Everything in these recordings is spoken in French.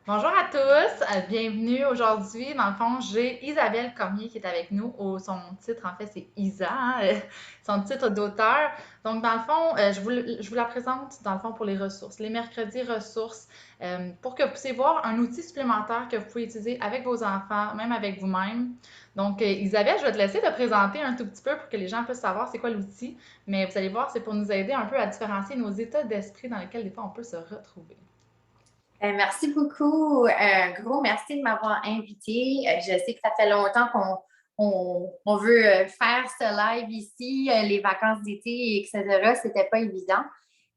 Bonjour à tous, bienvenue aujourd'hui. Dans le fond, j'ai Isabelle Cormier qui est avec nous. Son titre, en fait, c'est Isa, hein, son titre d'auteur. Donc, dans le fond, je vous la présente, dans le fond, pour les ressources. Les mercredis ressources, pour que vous puissiez voir un outil supplémentaire que vous pouvez utiliser avec vos enfants, même avec vous-même. Donc, Isabelle, je vais te laisser te présenter un tout petit peu pour que les gens puissent savoir c'est quoi l'outil. Mais vous allez voir, c'est pour nous aider un peu à différencier nos états d'esprit dans lesquels, des fois, on peut se retrouver. Merci beaucoup. Un gros merci de m'avoir invité. Je sais que ça fait longtemps qu'on veut faire ce live ici, les vacances d'été, etc. C'était pas évident.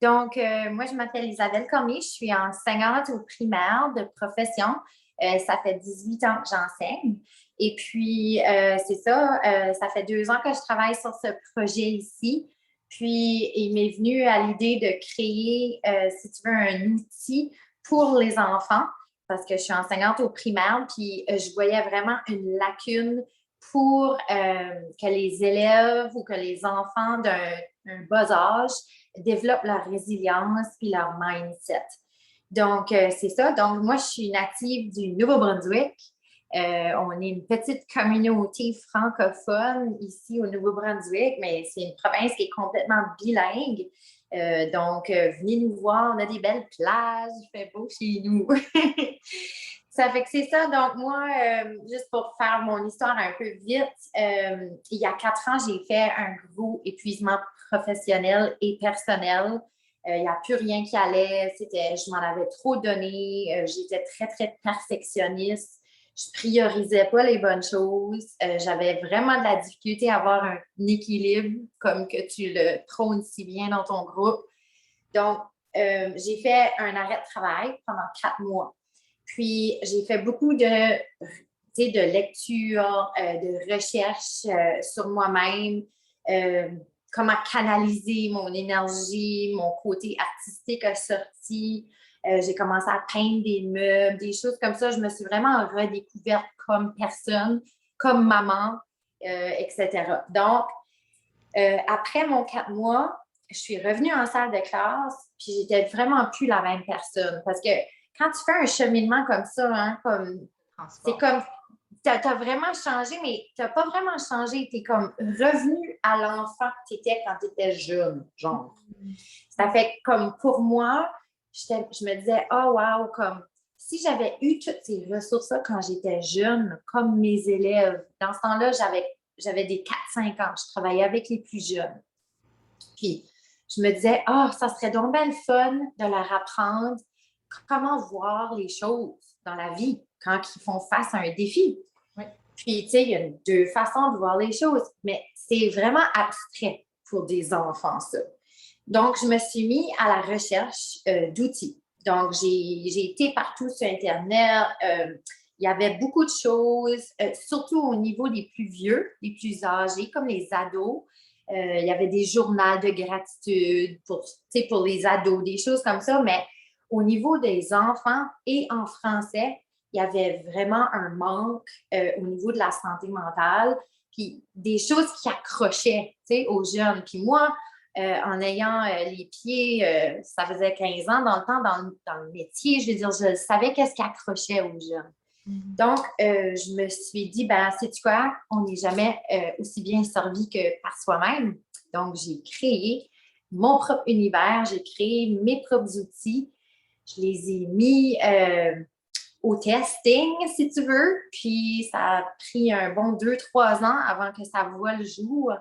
Donc, moi, je m'appelle Isabelle Cormier. Je suis enseignante au primaire de profession. Ça fait 18 ans que j'enseigne. Et puis, c'est ça, ça fait 2 ans que je travaille sur ce projet ici. Puis, il m'est venu à l'idée de créer, si tu veux, un outil pour les enfants parce que je suis enseignante au primaire, puis je voyais vraiment une lacune pour que les élèves ou que les enfants d'un bas âge développent leur résilience puis leur mindset. Donc, c'est ça. Donc, moi, je suis native du Nouveau-Brunswick. On est une petite communauté francophone ici au Nouveau-Brunswick, mais c'est une province qui est complètement bilingue. Donc, venez nous voir, on a des belles plages, il fait beau chez nous. Ça fait que c'est ça. Donc, moi, juste pour faire mon histoire un peu vite, il y a 4 ans, j'ai fait un gros épuisement professionnel et personnel. Il n'y a plus rien qui allait. Je m'en avais trop donné. J'étais très, très perfectionniste. Je priorisais pas les bonnes choses. J'avais vraiment de la difficulté à avoir un équilibre, comme que tu le prônes si bien dans ton groupe. Donc, j'ai fait un arrêt de travail pendant 4 mois. Puis, j'ai fait beaucoup de lecture, de recherche sur moi-même, euh, comment canaliser mon énergie, mon côté artistique a sorti. J'ai commencé à peindre des meubles, des choses comme ça. Je me suis vraiment redécouverte comme personne, comme maman, etc. Donc, après mon 4 mois, je suis revenue en salle de classe, puis j'étais vraiment plus la même personne. Parce que quand tu fais un cheminement comme ça, hein, c'est Transport. comme, tu as vraiment changé, mais tu n'as pas vraiment changé. Tu es comme revenu à l'enfant que tu étais quand tu étais jeune, genre. Ça fait que comme pour moi, je me disais, oh wow, comme si j'avais eu toutes ces ressources-là quand j'étais jeune, comme mes élèves, dans ce temps-là, j'avais des 4-5 ans, je travaillais avec les plus jeunes. Puis je me disais, ah, ça serait donc bien le fun de leur apprendre comment voir les choses dans la vie quand ils font face à un défi. Oui. Puis, tu sais, il y a 2 façons de voir les choses, mais c'est vraiment abstrait pour des enfants, ça. Donc, je me suis mis à la recherche d'outils. Donc, j'ai été partout sur Internet. Il y avait beaucoup de choses, surtout au niveau des plus vieux, des plus âgés, comme les ados. Il y avait des journaux de gratitude pour les ados, des choses comme ça. Mais au niveau des enfants et en français, il y avait vraiment un manque au niveau de la santé mentale, puis des choses qui accrochaient aux jeunes. Puis moi, en ayant les pieds, ça faisait 15 ans dans le temps, dans le métier, je veux dire, je savais qu'est-ce qui accrochait aux jeunes. Mhm. Donc, je me suis dit, ben, sais-tu quoi, on n'est jamais aussi bien servi que par soi-même. Donc, j'ai créé mon propre univers, j'ai créé mes propres outils, je les ai mis au testing, si tu veux, puis ça a pris un bon 2-3 ans avant que ça voie le jour,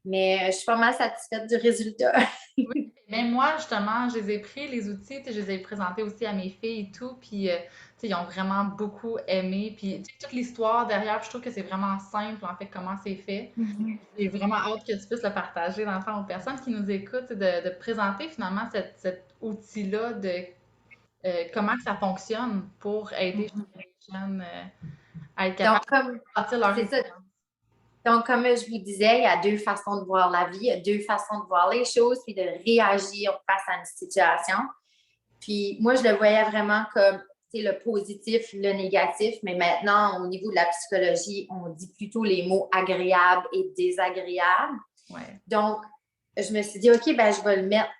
mais je suis pas mal satisfaite du résultat. Oui, même moi, justement, je les ai pris, les outils, tu sais, je les ai présentés aussi à mes filles et tout, puis, tu sais, ils ont vraiment beaucoup aimé, puis, tu sais, toute l'histoire derrière, puis je trouve que c'est vraiment simple, en fait, comment c'est fait. Mhm. J'ai vraiment hâte que tu puisses le partager, dans le fond, aux personnes qui nous écoutent, tu sais, de présenter, finalement, cet outil-là de comment que ça fonctionne pour aider Mhm. les jeunes à être capables Donc, comme de bâtir leur c'est ça. résilience. Donc, comme je vous disais, il y a 2 façons de voir la vie, il y a 2 façons de voir les choses, puis de réagir face à une situation. Puis moi, je le voyais vraiment comme le positif, le négatif, mais maintenant, au niveau de la psychologie, on dit plutôt les mots agréables et désagréables. Ouais. Donc, je me suis dit, OK, ben, je vais le mettre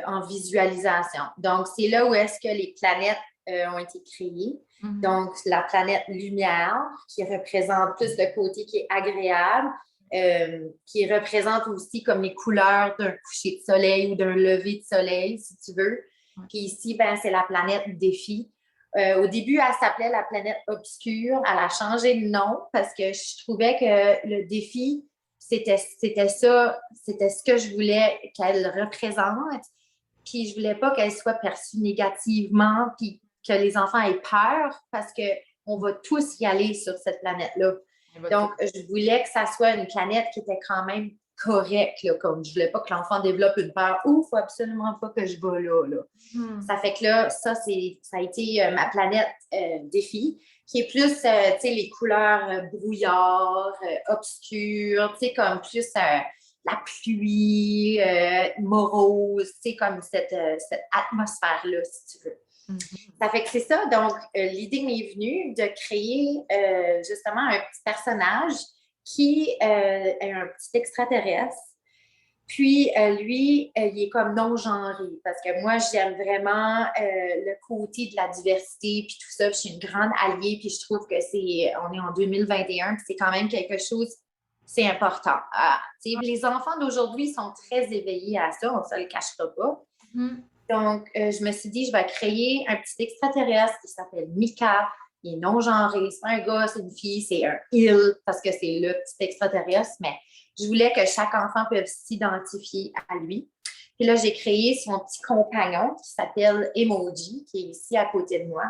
en visualisation. Donc, c'est là où est-ce que les planètes ont été créées. Mhm. Donc, la planète lumière, qui représente plus le côté qui est agréable, qui représente aussi comme les couleurs d'un coucher de soleil ou d'un lever de soleil, si tu veux. Ouais. Puis ici, ben, c'est la planète défi. Au début, elle s'appelait la planète obscure. Elle a changé de nom parce que je trouvais que le défi, c'était ça, c'était ce que je voulais qu'elle représente. Puis je voulais pas qu'elle soit perçue négativement, puis que les enfants aient peur parce qu'on va tous y aller sur cette planète-là. Donc, je voulais que ça soit une planète qui était quand même correcte, là, comme je voulais pas que l'enfant développe une peur. « Ouf, faut absolument pas que je vais là. » Ça fait que là, ça a été ma planète défi, qui est plus, tu sais, les couleurs brouillard, obscures, tu sais, comme plus la pluie, morose, tu sais, comme cette atmosphère-là, si tu veux. Ça fait que c'est ça. Donc, l'idée m'est venue de créer justement un petit personnage qui est un petit extraterrestre. Puis, lui, il est comme non-genré parce que moi, j'aime vraiment le côté de la diversité puis tout ça. Puis, je suis une grande alliée puis je trouve que on est en 2021 puis c'est quand même quelque chose, c'est important. Les enfants d'aujourd'hui sont très éveillés à ça, on ne se le cachera pas. Donc, je me suis dit, je vais créer un petit extraterrestre qui s'appelle Mika. Il est non-genré, c'est pas un gars, c'est une fille, c'est un il parce que c'est le petit extraterrestre, mais je voulais que chaque enfant puisse s'identifier à lui. Puis là, j'ai créé son petit compagnon qui s'appelle Emoji, qui est ici à côté de moi.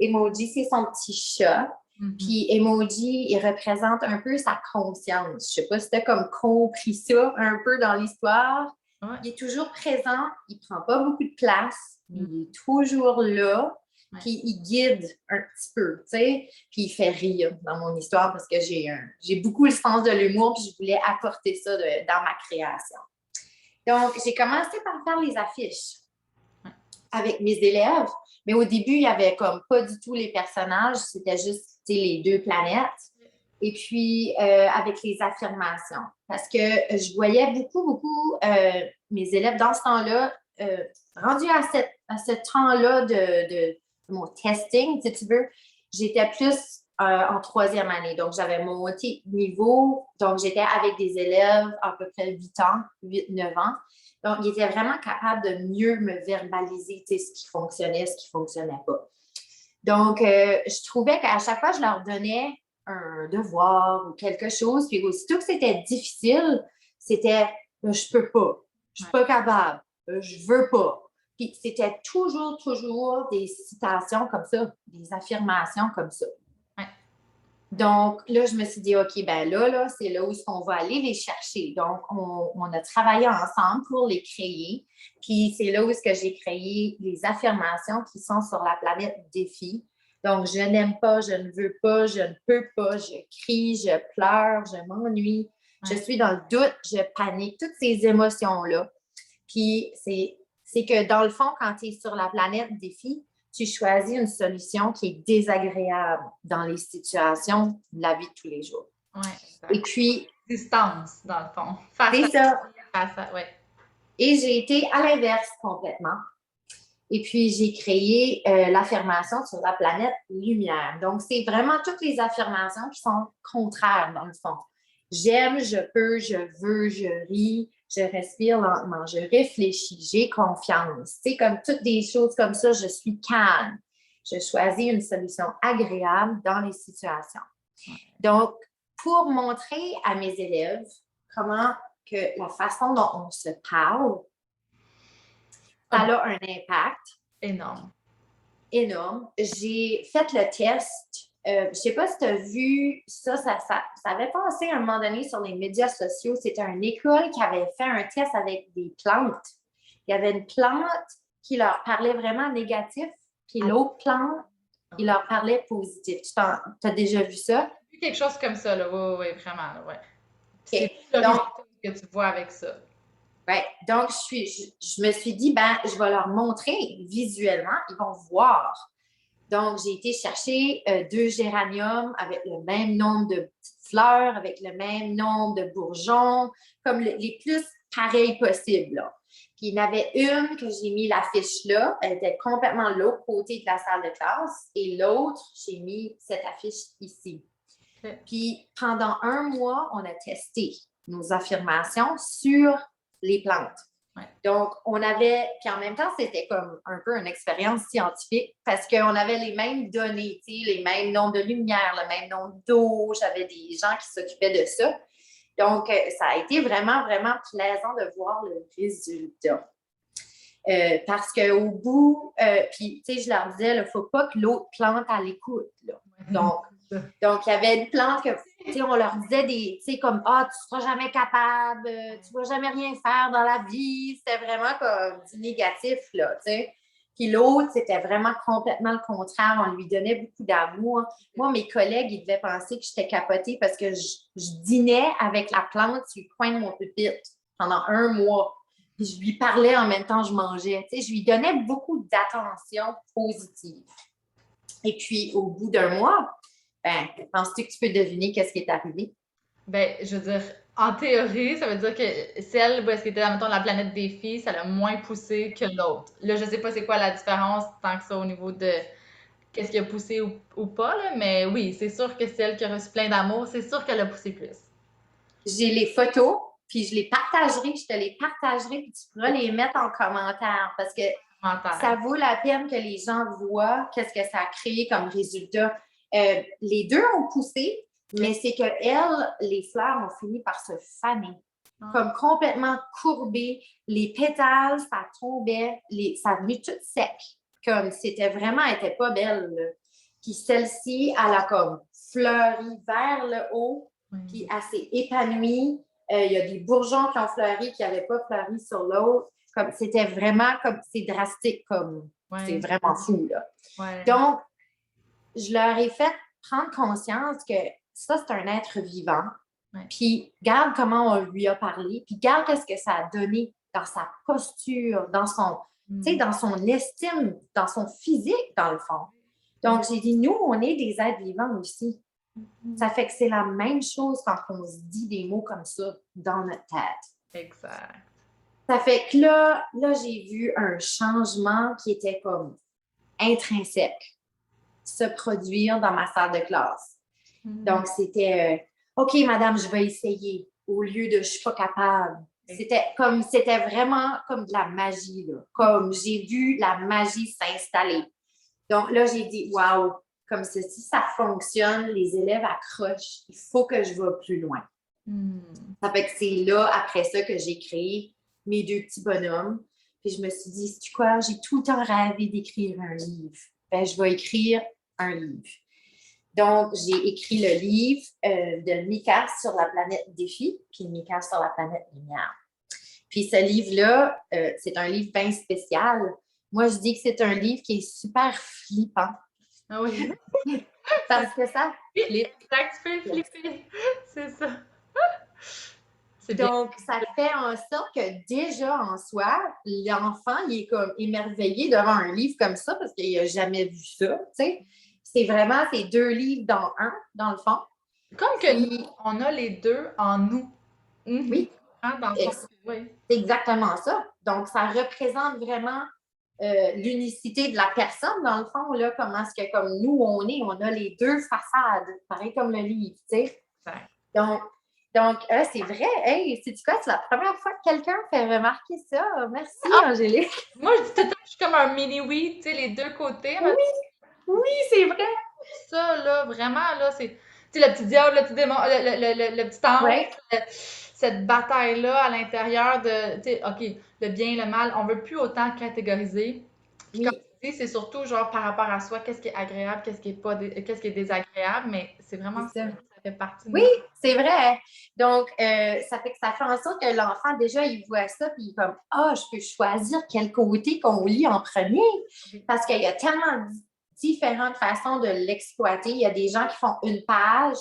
Emoji, c'est son petit chat. Puis Emoji, il représente un peu sa conscience. Je sais pas si tu as comme compris ça un peu dans l'histoire. Ouais. Il est toujours présent, il prend pas beaucoup de place, mais il est toujours là. Puis il guide un petit peu, tu sais, puis il fait rire dans mon histoire parce que j'ai beaucoup le sens de l'humour puis je voulais apporter ça dans ma création. Donc, j'ai commencé par faire les affiches avec mes élèves, mais au début, il n'y avait comme pas du tout les personnages, c'était juste les deux planètes. Et puis, avec les affirmations, parce que je voyais beaucoup mes élèves dans ce temps-là, rendus à ce temps-là de mon testing, si tu veux, j'étais plus en troisième année. Donc, j'avais monté niveau. Donc, j'étais avec des élèves à peu près 8-9 ans. Donc, ils étaient vraiment capables de mieux me verbaliser ce qui fonctionnait, ce qui ne fonctionnait pas. Donc, je trouvais qu'à chaque fois, je leur donnais un devoir ou quelque chose, puis aussitôt que c'était difficile, c'était « je peux pas, je suis pas capable, je veux pas ». Puis c'était toujours des citations comme ça, des affirmations comme ça. Ouais. Donc là, je me suis dit, OK, ben là, c'est là où on va aller les chercher. Donc, on a travaillé ensemble pour les créer. Puis c'est là où j'ai créé les affirmations qui sont sur la planète défi. Donc, je n'aime pas, je ne veux pas, je ne peux pas, je crie, je pleure, je m'ennuie, je suis dans le doute, je panique, toutes ces émotions-là. Puis, c'est que dans le fond, quand tu es sur la planète défi, tu choisis une solution qui est désagréable dans les situations de la vie de tous les jours. Oui, et puis... Distance, dans le fond. C'est ça. Ouais. Et j'ai été à l'inverse complètement. Et puis, j'ai créé l'affirmation sur la planète lumière. Donc, c'est vraiment toutes les affirmations qui sont contraires, dans le fond. J'aime, je peux, je veux, je ris, je respire lentement, je réfléchis, j'ai confiance. C'est comme toutes des choses comme ça, je suis calme. Je choisis une solution agréable dans les situations. Donc, pour montrer à mes élèves comment que la façon dont on se parle, ça a un impact. Énorme. J'ai fait le test. Je ne sais pas si tu as vu ça avait passé à un moment donné sur les médias sociaux. C'était une école qui avait fait un test avec des plantes. Il y avait une plante qui leur parlait vraiment négatif, puis l'autre plante, il leur parlait positif. Tu as déjà vu ça? J'ai vu quelque chose comme ça, là. Oui, vraiment, là, ouais. Okay. C'est le résultat que tu vois avec ça. Ouais. Donc, je me suis dit, je vais leur montrer visuellement, ils vont voir. Donc, j'ai été chercher 2 géraniums avec le même nombre de petites fleurs, avec le même nombre de bourgeons, comme les plus pareils possibles. Là. Puis il y en avait une que j'ai mis l'affiche là. Elle était complètement de l'autre côté de la salle de classe. Et l'autre, j'ai mis cette affiche ici. Ok. Puis pendant 1 mois, on a testé nos affirmations sur les plantes. Ouais. Donc, on avait, puis en même temps, c'était comme un peu une expérience scientifique parce qu'on avait les mêmes données, tu sais, les mêmes nombres de lumière, le même nombre d'eau. J'avais des gens qui s'occupaient de ça. Donc, ça a été vraiment, vraiment plaisant de voir le résultat. Parce qu'au bout, puis, tu sais, je leur disais, il ne faut pas que l'autre plante à l'écoute. Là. Donc, il y avait une plante que, tu sais, on leur disait des, tu sais, comme, ah, tu ne seras jamais capable, tu ne vas jamais rien faire dans la vie. C'était vraiment comme du négatif, là, tu sais. Puis l'autre, c'était vraiment complètement le contraire. On lui donnait beaucoup d'amour. Moi, mes collègues, ils devaient penser que j'étais capotée parce que je dînais avec la plante sur le coin de mon pupitre pendant 1 mois. Puis je lui parlais en même temps que je mangeais. Tu sais, je lui donnais beaucoup d'attention positive. Et puis, au bout d'un mois, ben, penses-tu que tu peux deviner qu'est-ce qui est arrivé? Ben, je veux dire, en théorie, ça veut dire que celle où est-ce qu'était, mettons, la planète des filles, ça l'a moins poussé que l'autre. Là, je sais pas c'est quoi la différence tant que ça au niveau de qu'est-ce qui a poussé ou pas, là, mais oui, c'est sûr que celle qui a reçu plein d'amour, c'est sûr qu'elle a poussé plus. J'ai les photos, puis je les partagerai, je te les partagerai, puis tu pourras les mettre en commentaire parce que ça Commentaire. vaut la peine que les gens voient qu'est-ce que ça a créé comme résultat. Les deux ont poussé, mais c'est que elles, les fleurs ont fini par se faner, comme complètement courbées. Les pétales, ça tombait, ça venait tout sec, comme c'était vraiment, elle n'était pas belle. Là. Puis celle-ci, elle a comme fleuri vers le haut, puis elle s'est épanouie. Il y a des bourgeons qui ont fleuri qui n'avaient pas fleuri sur l'autre. Comme c'était vraiment comme c'est drastique, comme c'est vraiment fou. Là. Ouais. Donc, je leur ai fait prendre conscience que ça, c'est un être vivant. Ouais. Puis, regarde comment on lui a parlé, puis regarde qu'est-ce que ça a donné dans sa posture, dans son, dans son estime, dans son physique, dans le fond. Donc, j'ai dit, nous, on est des êtres vivants aussi. Ça fait que c'est la même chose quand on se dit des mots comme ça dans notre tête. Exact. Ça fait que là, j'ai vu un changement qui était comme intrinsèque se produire dans ma salle de classe. Donc, c'était OK, madame, je vais essayer au lieu de je suis pas capable. C'était vraiment comme de la magie, là. Comme j'ai vu la magie s'installer. Donc là, j'ai dit, waouh, comme ceci, ça fonctionne, les élèves accrochent, il faut que je vais plus loin. Ça fait que c'est là, après ça, que j'ai créé mes 2 petits bonhommes. Puis je me suis dit, sais-tu quoi, j'ai tout le temps rêvé d'écrire un livre. Ben, je vais écrire un livre. Donc, j'ai écrit le livre de Mika sur la planète Défi, puis Mika sur la planète Lumière. Puis ce livre-là, c'est un livre bien spécial. Moi, je dis que c'est un livre qui est super flippant. Ah oui. Parce que ça flippe. Exact, tu peux flipper. C'est ça. Donc, ça fait en sorte que déjà en soi, l'enfant, il est comme émerveillé devant un livre comme ça parce qu'il n'a jamais vu ça. T'sais. C'est vraiment ces 2 livres dans un, dans le fond. Comme que nous, on a les deux en nous. Oui. Dans le fond, oui. C'est exactement ça. Donc, ça représente vraiment l'unicité de la personne, dans le fond, là, comment est-ce que comme nous, on a les 2 façades, pareil comme le livre, tu sais. Donc, c'est vrai. Hey, sais-tu quoi? C'est la première fois que quelqu'un fait remarquer ça. Merci, Angélique. Moi, je dis tout le temps que je suis comme un mini-oui, tu sais, les 2 côtés. Oui, c'est vrai. Ça, là, vraiment, là, c'est, tu sais, le petit diable, le petit démon, le petit ange, cette bataille-là à l'intérieur de, tu sais, OK, le bien, le mal, on veut plus autant catégoriser. Puis comme tu dis, c'est surtout genre par rapport à soi, qu'est-ce qui est agréable, qu'est-ce qui est pas, qu'est-ce qui est désagréable, mais c'est vraiment ça fait partie de Oui, c'est vrai. Donc, ça fait en sorte que l'enfant, déjà, il voit ça, puis il est comme, je peux choisir quel côté qu'on lit en premier, parce qu'il y a tellement différentes façons de l'exploiter. Il y a des gens qui font une page.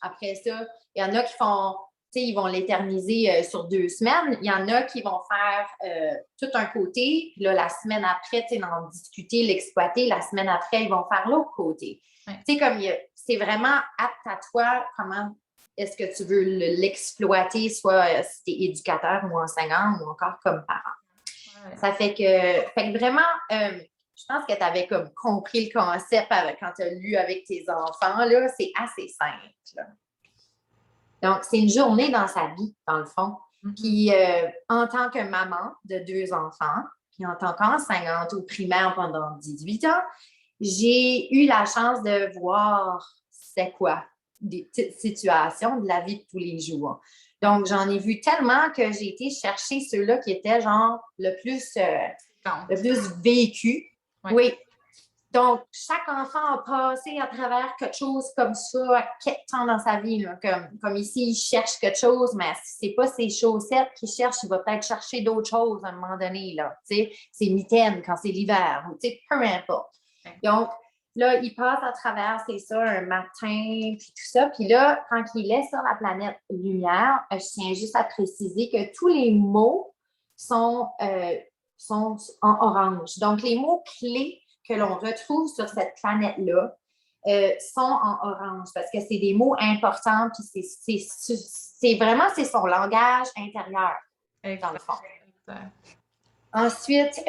Après ça, il y en a qui font, tu sais, ils vont l'éterniser sur 2 semaines. Il y en a qui vont faire tout un côté, puis là, la semaine après, tu sais, d'en discuter, l'exploiter. La semaine après, ils vont faire l'autre côté. Tu sais, comme c'est vraiment apte à toi comment est-ce que tu veux l'exploiter, soit si tu es éducateur ou enseignant ou encore comme parent. Ouais. Ça fait que vraiment, je pense que tu avais comme compris le concept quand tu as lu avec tes enfants, là, c'est assez simple, là. Donc, c'est une journée dans sa vie, dans le fond. Puis, en tant que maman de 2 enfants, puis en tant qu'enseignante au primaire pendant 18 ans, j'ai eu la chance de voir c'est quoi des petites situations de la vie de tous les jours. Donc, j'en ai vu tellement que j'ai été chercher ceux-là qui étaient genre le plus vécu. Ouais. Oui. Donc, chaque enfant a passé à travers quelque chose comme ça à quelque temps dans sa vie. Là. Comme ici, il cherche quelque chose, mais si ce n'est pas ses chaussettes qu'il cherche, il va peut-être chercher d'autres choses à un moment donné. Là. Ses mitaines quand c'est l'hiver, ou peu importe. Donc, là, il passe à travers, c'est ça, un matin, puis tout ça. Puis là, quand il est sur la planète Lumière, je tiens juste à préciser que tous les mots sont en orange. Donc, les mots clés que l'on retrouve sur cette planète-là sont en orange parce que c'est des mots importants, puis c'est vraiment, c'est son langage intérieur, dans le fond. Ensuite,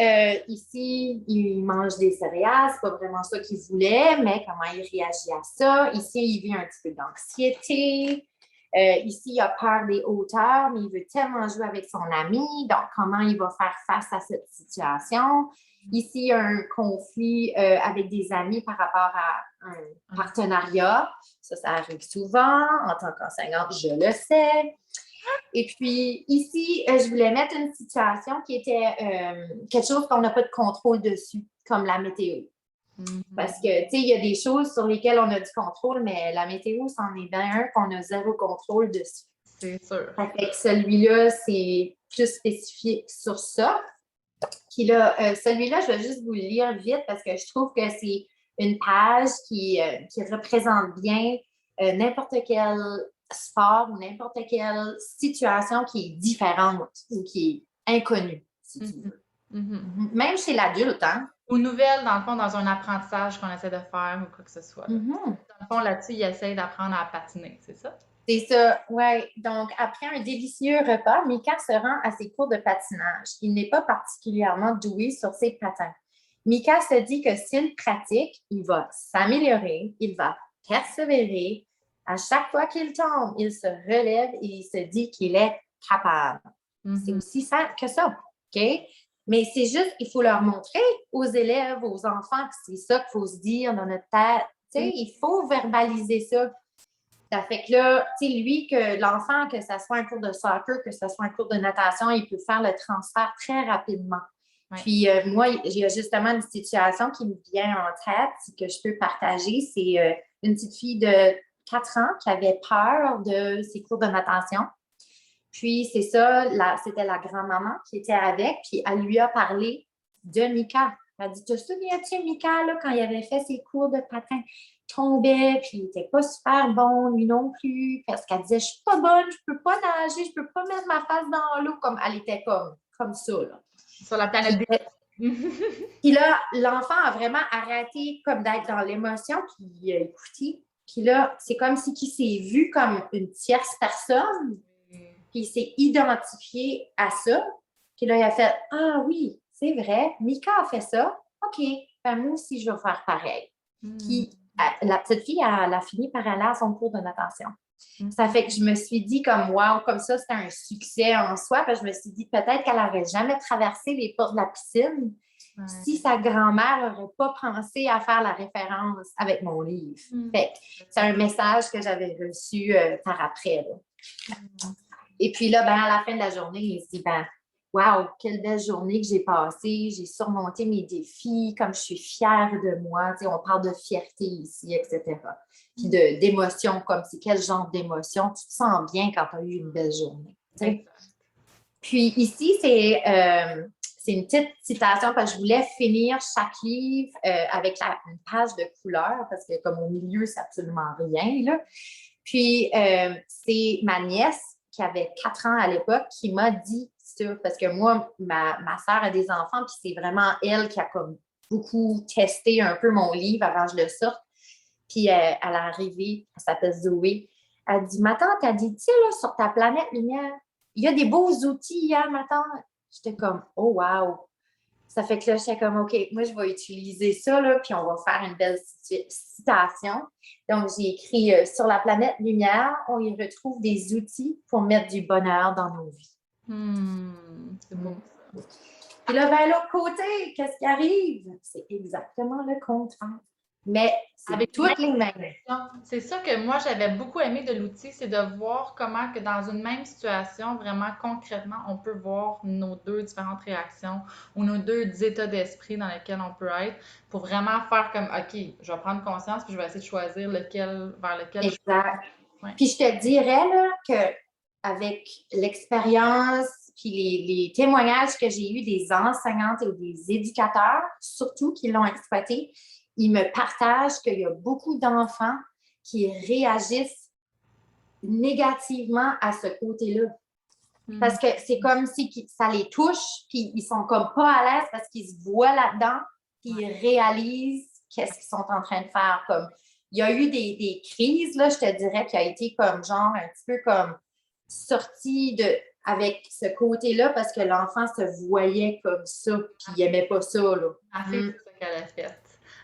ici, il mange des céréales, c'est pas vraiment ça qu'il voulait, mais comment il réagit à ça. Ici, il vit un petit peu d'anxiété. Ici, il a peur des hauteurs, mais il veut tellement jouer avec son ami. Donc, comment il va faire face à cette situation? Ici, il y a un conflit avec des amis par rapport à un partenariat. Ça arrive souvent. En tant qu'enseignante, je le sais. Et puis, ici, je voulais mettre une situation qui était quelque chose qu'on n'a pas de contrôle dessus, comme la météo. Parce que, tu sais, il y a des choses sur lesquelles on a du contrôle, mais la météo, c'en est bien un qu'on a zéro contrôle dessus. C'est sûr. Fait que celui-là, c'est plus spécifié sur ça. Puis là, celui-là, je vais juste vous le lire vite parce que je trouve que c'est une page qui représente bien n'importe quel sport ou n'importe quelle situation qui est différente ou qui est inconnue, si tu veux. Même chez l'adulte, hein? Ou nouvelle, dans le fond, dans un apprentissage qu'on essaie de faire ou quoi que ce soit. Dans le fond, là-dessus, il essaie d'apprendre à patiner, c'est ça? C'est ça, oui. Donc, après un délicieux repas, Mika se rend à ses cours de patinage. Il n'est pas particulièrement doué sur ses patins. Mika se dit que s'il pratique, il va s'améliorer, il va persévérer. À chaque fois qu'il tombe, il se relève et il se dit qu'il est capable. C'est aussi simple que ça, OK? Mais c'est juste, il faut leur montrer aux élèves, aux enfants que c'est ça qu'il faut se dire dans notre tête. Tu sais, il faut verbaliser ça. Ça fait que là, tu sais, lui, que l'enfant, que ce soit un cours de soccer, que ce soit un cours de natation, il peut faire le transfert très rapidement. Ouais. Puis moi, il y a justement une situation qui me vient en tête que je peux partager. C'est une petite fille de 4 ans qui avait peur de ses cours de natation. Puis c'est ça, c'était la grand-maman qui était avec, puis elle lui a parlé de Mika. Elle a dit, te souviens-tu, Mika, là, quand il avait fait ses cours de patin? Tombait, puis il n'était pas super bon, lui non plus, parce qu'elle disait, je suis pas bonne, je peux pas nager, je peux pas mettre ma face dans l'eau, comme elle était comme ça, là. Sur la planète des... Puis là, l'enfant a vraiment arrêté comme d'être dans l'émotion, puis il a écouté. Puis là, c'est comme si il s'est vu comme une tierce personne, puis il s'est identifié à ça. Puis là, il a fait, ah oui, c'est vrai, Mika a fait ça, OK, ben moi aussi, je vais faire pareil. Puis la petite fille, elle a fini par aller à son cours de natation. Ça fait que je me suis dit comme, wow, comme ça, c'était un succès en soi. Puis je me suis dit peut-être qu'elle n'aurait jamais traversé les portes de la piscine si sa grand-mère n'aurait pas pensé à faire la référence avec mon livre. Fait que c'est un message que j'avais reçu par après. Là. Et puis là, ben, à la fin de la journée, il se dit, ben, wow, quelle belle journée que j'ai passée. J'ai surmonté mes défis, comme je suis fière de moi. Tu sais, on parle de fierté ici, etc. Puis d'émotion, comme c'est quel genre d'émotion. Tu te sens bien quand tu as eu une belle journée. Tu sais. Puis ici, c'est une petite citation parce que je voulais finir chaque livre avec une page de couleur parce que comme au milieu, c'est absolument rien. Là. Puis c'est ma nièce qui avait 4 ans à l'époque qui m'a dit ça parce que moi, ma sœur a des enfants puis c'est vraiment elle qui a comme beaucoup testé un peu mon livre avant que je le sorte. Puis elle est arrivée, elle s'appelle Zoé. Elle dit, ma tante, elle dit, tu sais, là, sur ta planète lumière, il y a des beaux outils, hein, ma tante? J'étais comme, oh, wow! Ça fait que là, j'étais comme, OK, moi, je vais utiliser ça, là, puis on va faire une belle citation. Donc, j'ai écrit sur la planète lumière, on y retrouve des outils pour mettre du bonheur dans nos vies. C'est beau. Puis là, ben, l'autre côté, qu'est-ce qui arrive? C'est exactement le contraire. Mais c'est Avec toutes les mêmes. c'est ça que moi j'avais beaucoup aimé de l'outil, c'est de voir comment que dans une même situation, vraiment concrètement, on peut voir nos deux différentes réactions ou nos deux états d'esprit dans lesquels on peut être pour vraiment faire comme OK, je vais prendre conscience puis je vais essayer de choisir lequel vers lequel je Exact. ouais. Puis je te dirais là, qu'avec l'expérience puis les témoignages que j'ai eus des enseignantes et des éducateurs, surtout qui l'ont exploité, ils me partagent qu'il y a beaucoup d'enfants qui réagissent négativement à ce côté-là. Parce que c'est comme si ça les touche, puis ils sont comme pas à l'aise parce qu'ils se voient là-dedans, puis ils réalisent qu'est-ce qu'ils sont en train de faire. Comme, il y a eu des crises, là, je te dirais, qui a été comme genre un petit peu comme sorti avec ce côté-là parce que l'enfant se voyait comme ça, puis il n'aimait pas ça, là. Ma fille, c'est ça qu'elle a fait.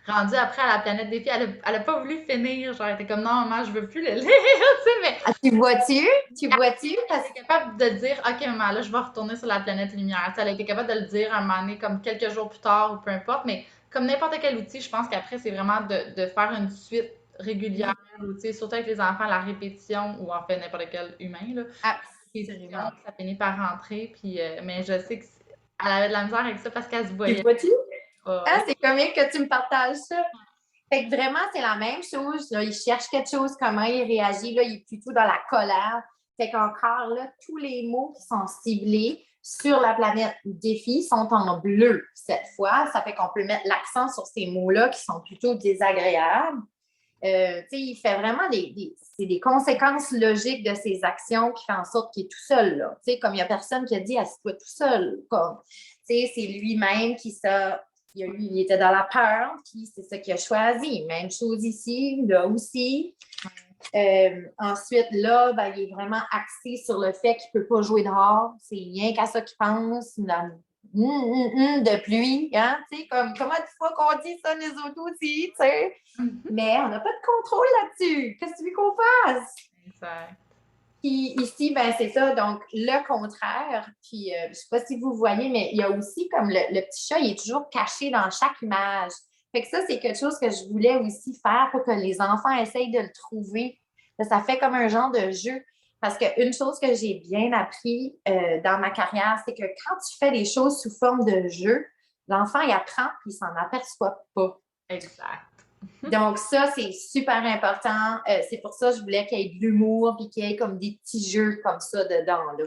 Rendue après à la planète des filles, elle a pas voulu finir. Genre, elle était comme non, maman, je veux plus le lire, tu sais, mais Ah, tu vois-tu? Tu vois-tu? elle était capable de dire, OK, maman, là, je vais retourner sur la planète lumière. Tu sais, elle a été capable de le dire un moment donné, comme quelques jours plus tard ou peu importe, mais comme n'importe quel outil, je pense qu'après, c'est vraiment de faire une suite régulière, tu sais, surtout avec les enfants, la répétition ou en fait n'importe quel humain, là. Répétition, Absolument. ça finit par rentrer, puis, mais je sais qu'elle avait de la misère avec ça parce qu'elle se Tu voyait vois-tu? pas. Ah, c'est comique que tu me partages ça. Fait que vraiment, c'est la même chose. Là. Il cherche quelque chose, comment il réagit. Là, il est plutôt dans la colère. Fait qu'encore là, tous les mots qui sont ciblés sur la planète défi sont en bleu cette fois. Ça fait qu'on peut mettre l'accent sur ces mots-là qui sont plutôt désagréables. Il fait vraiment c'est des conséquences logiques de ses actions qui font en sorte qu'il est tout seul. Là. Comme il n'y a personne qui a dit assis-toi tout seul. C'est lui-même qui s'est il était dans la peur, puis c'est ça qu'il a choisi. Même chose ici, là aussi. Ensuite, là, ben, il est vraiment axé sur le fait qu'il ne peut pas jouer dehors. C'est rien qu'à ça qu'il pense. De pluie, hein? Comme, comment de fois qu'on dit ça, nous autres aussi, tu sais? Mais on n'a pas de contrôle là-dessus. Qu'est-ce que tu veux qu'on fasse? Exact. Puis ici, ben c'est ça, donc le contraire. Puis je ne sais pas si vous voyez, mais il y a aussi comme le petit chat, il est toujours caché dans chaque image. Fait que ça, c'est quelque chose que je voulais aussi faire pour que les enfants essayent de le trouver. Ça fait comme un genre de jeu. Parce qu'une chose que j'ai bien appris dans ma carrière, c'est que quand tu fais les choses sous forme de jeu, l'enfant, il apprend puis il s'en aperçoit pas. Exact. Donc, ça, c'est super important. C'est pour ça que je voulais qu'il y ait de l'humour puis qu'il y ait comme des petits jeux comme ça dedans. Là.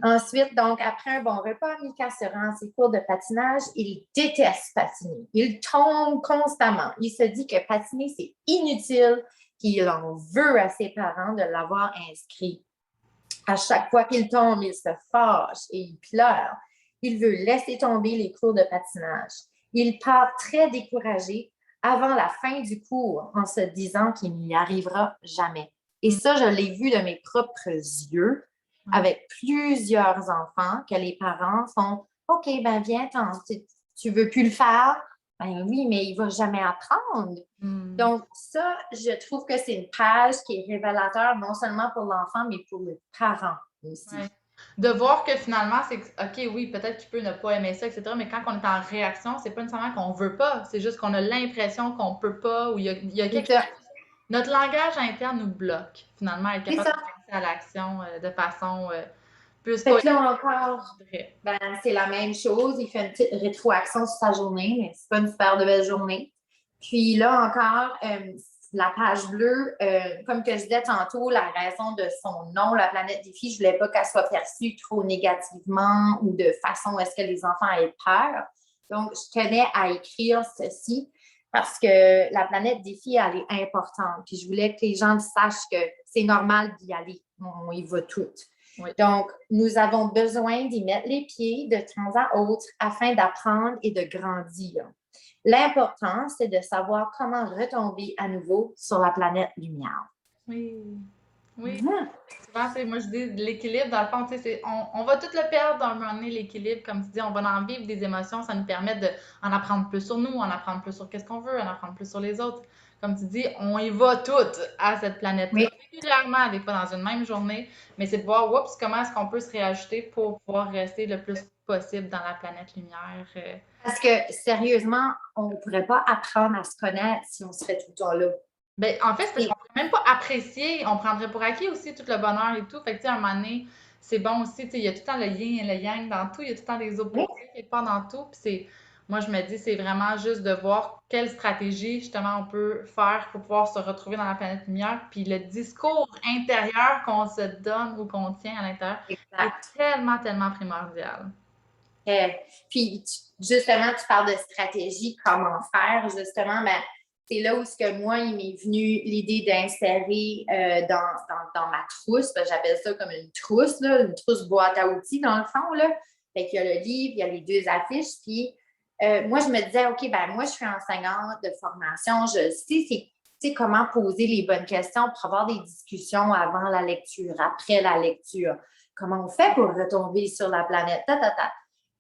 Ensuite, donc, après un bon repas, Mika se rend à ses cours de patinage. Il déteste patiner. Il tombe constamment. Il se dit que patiner, c'est inutile, qu'il en veut à ses parents de l'avoir inscrit. À chaque fois qu'il tombe, il se fâche et il pleure. Il veut laisser tomber les cours de patinage. Il part très découragé avant la fin du cours en se disant qu'il n'y arrivera jamais. Et ça, je l'ai vu de mes propres yeux avec plusieurs enfants que les parents font « OK, ben viens, tu veux plus le faire? » Ben oui, mais il ne va jamais apprendre. Donc, ça, je trouve que c'est une page qui est révélateur non seulement pour l'enfant, mais pour le parent aussi. Ouais. De voir que finalement, c'est OK, oui, peut-être qu'il peut ne pas aimer ça, etc. Mais quand on est en réaction, c'est pas nécessairement qu'on veut pas, c'est juste qu'on a l'impression qu'on peut pas ou il y a quelque chose. Notre langage interne nous bloque, finalement, être capable de passer à l'action de façon plus Fait que là encore, ben, c'est la même chose. Il fait une petite rétroaction sur sa journée, mais c'est pas une super de belle journée. Puis là encore, la page bleue, comme que je disais tantôt, la raison de son nom, la planète des filles, je voulais pas qu'elle soit perçue trop négativement ou de façon à ce que les enfants aient peur. Donc, je tenais à écrire ceci parce que la planète des filles, elle est importante. Puis je voulais que les gens sachent que c'est normal d'y aller. On y va toutes. Oui. Donc, nous avons besoin d'y mettre les pieds de temps à autre afin d'apprendre et de grandir. L'important, c'est de savoir comment retomber à nouveau sur la planète lumière. Oui. Oui. Mhm. Souvent, moi, je dis de l'équilibre, dans le fond, tu sais, on va tout le perdre d'un moment donné, l'équilibre. Comme tu dis, on va en vivre des émotions, ça nous permet d'en apprendre plus sur nous, en apprendre plus sur qu'est-ce qu'on veut, en apprendre plus sur les autres. Comme tu dis, on y va toutes à cette planète-là, Oui, régulièrement, des fois dans une même journée, mais c'est de voir, oups, comment est-ce qu'on peut se réajuster pour pouvoir rester le plus possible dans la planète lumière. parce que sérieusement, on ne pourrait pas apprendre à se connaître si on serait tout le temps là. Ben, en fait, c'est parce qu'on C'est- ne pourrait même pas apprécier, on prendrait pour acquis aussi tout le bonheur et tout. Fait que, tu sais, à un moment donné, c'est bon aussi, tu sais, il y a tout le temps le yin et le yang dans tout, il y a tout le temps des Oui, opposés quelque part dans tout. Puis moi, je me dis, c'est vraiment juste de voir quelle stratégie, justement, on peut faire pour pouvoir se retrouver dans la planète lumière. Puis le discours intérieur qu'on se donne ou qu'on tient à l'intérieur est exact. tellement, tellement primordial. Euh, Puis, justement, tu parles de stratégie, comment faire, justement, ben, c'est là où ce que moi, il m'est venu l'idée d'insérer dans ma trousse, parce que j'appelle ça comme une trousse boîte à outils, dans le fond, là. Fait qu'il y a le livre, il y a les deux affiches, puis moi, je me disais, OK, ben moi, je suis enseignante de formation, je sais comment poser les bonnes questions pour avoir des discussions avant la lecture, après la lecture. Comment on fait pour retomber sur la planète? Ta, ta, ta.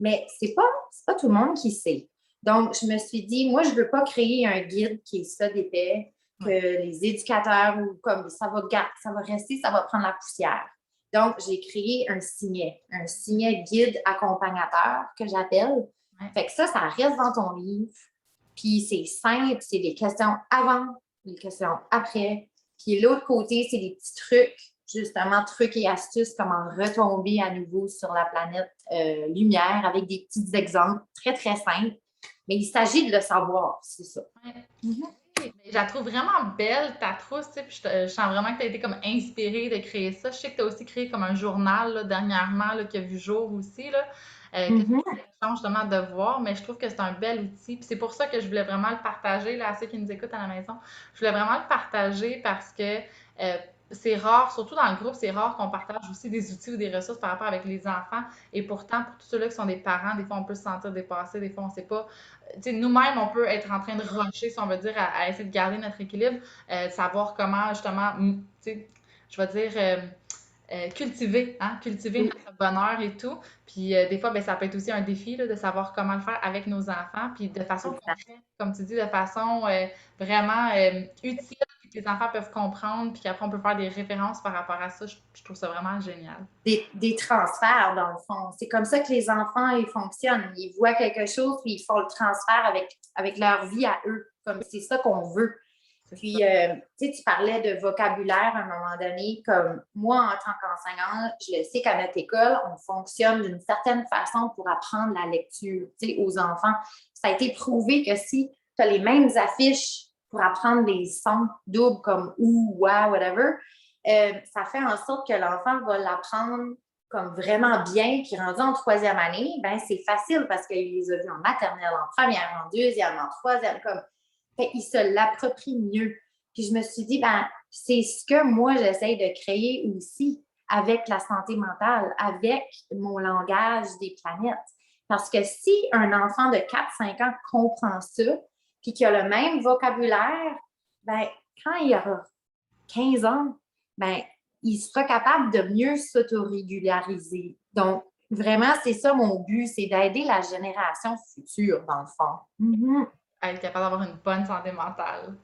Mais c'est pas tout le monde qui sait. Donc, je me suis dit, moi, je ne veux pas créer un guide qui est ça d'épais, que Ouais. les éducateurs ou comme ça va rester, ça va prendre la poussière. Donc, j'ai créé un signet guide accompagnateur que j'appelle. Ouais. Fait que ça reste dans ton livre. Puis c'est simple, c'est des questions avant, des questions après. Puis l'autre côté, c'est des petits trucs, justement, trucs et astuces, comment retomber à nouveau sur la planète lumière avec des petits exemples très, très simples. Mais il s'agit de le savoir, c'est ça. Ouais. Mhm. Oui, mais je la trouve vraiment belle, ta trousse, tu sais, puis je sens vraiment que tu as été comme inspirée de créer ça. Je sais que tu as aussi créé comme un journal là, dernièrement là, qui a vu jour aussi, là, que Mhm. j'ai la chance justement de voir, mais je trouve que c'est un bel outil. Puis c'est pour ça que je voulais vraiment le partager là, à ceux qui nous écoutent à la maison. Je voulais vraiment le partager parce que euh, c'est rare, surtout dans le groupe, c'est rare qu'on partage aussi des outils ou des ressources par rapport avec les enfants. Et pourtant, pour tous ceux-là qui sont des parents, des fois on peut se sentir dépassé, des fois on ne sait pas nous-mêmes, on peut être en train de rusher, si on veut dire, à essayer de garder notre équilibre, savoir comment justement, je vais dire, cultiver, hein, cultiver Oui, notre bonheur et tout. Puis des fois, ben, ça peut être aussi un défi là, de savoir comment le faire avec nos enfants, puis de façon exact. concrète, comme tu dis, de façon vraiment utile, puis que les enfants peuvent comprendre, puis qu'après on peut faire des références par rapport à ça. Je trouve ça vraiment génial. Des transferts, dans le fond. C'est comme ça que les enfants, ils fonctionnent. Ils voient quelque chose, puis ils font le transfert avec leur vie à eux. Comme c'est ça qu'on veut. C'est ça. Puis, tu parlais de vocabulaire à un moment donné, comme moi, en tant qu'enseignante, je le sais qu'à notre école, on fonctionne d'une certaine façon pour apprendre la lecture, aux enfants. Ça a été prouvé que si tu as les mêmes affiches pour apprendre des sons doubles comme ou, wa, whatever, ça fait en sorte que l'enfant va l'apprendre comme vraiment bien, puis rendu en troisième année, ben c'est facile parce qu'il les a vus en maternelle, en première, en deuxième, en troisième, comme fait, il se l'approprie mieux. Puis je me suis dit, ben, c'est ce que moi, j'essaye de créer aussi avec la santé mentale, avec mon langage des planètes. Parce que si un enfant de 4-5 ans comprend ça, puis qu'il a le même vocabulaire, ben, quand il aura 15 ans, ben, il sera capable de mieux s'autorégulariser. Donc, vraiment, c'est ça mon but, c'est d'aider la génération future, dans le fond. Mhm. À être capable d'avoir une bonne santé mentale.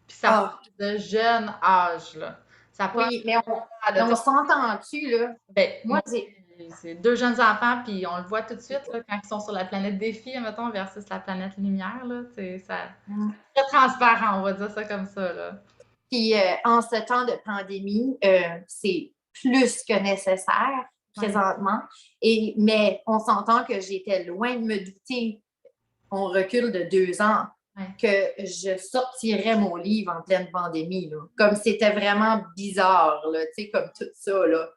Puis ça part Ah, de jeune âge, là. Ça part oui, mais là, tu sais, s'entend-tu, là? ben, Moi, moi, c'est deux jeunes enfants, puis on le voit tout de suite, là, quand ils sont sur la planète défi, mettons, versus la planète lumière, là, c'est très transparent, on va dire ça comme ça, là. puis en ce temps de pandémie, c'est plus que nécessaire Ouais, présentement. Mais on s'entend que j'étais loin de me douter, on recule de 2 ans, ouais. que je sortirais mon livre en pleine pandémie, là. Comme c'était vraiment bizarre, là, comme tout ça, là.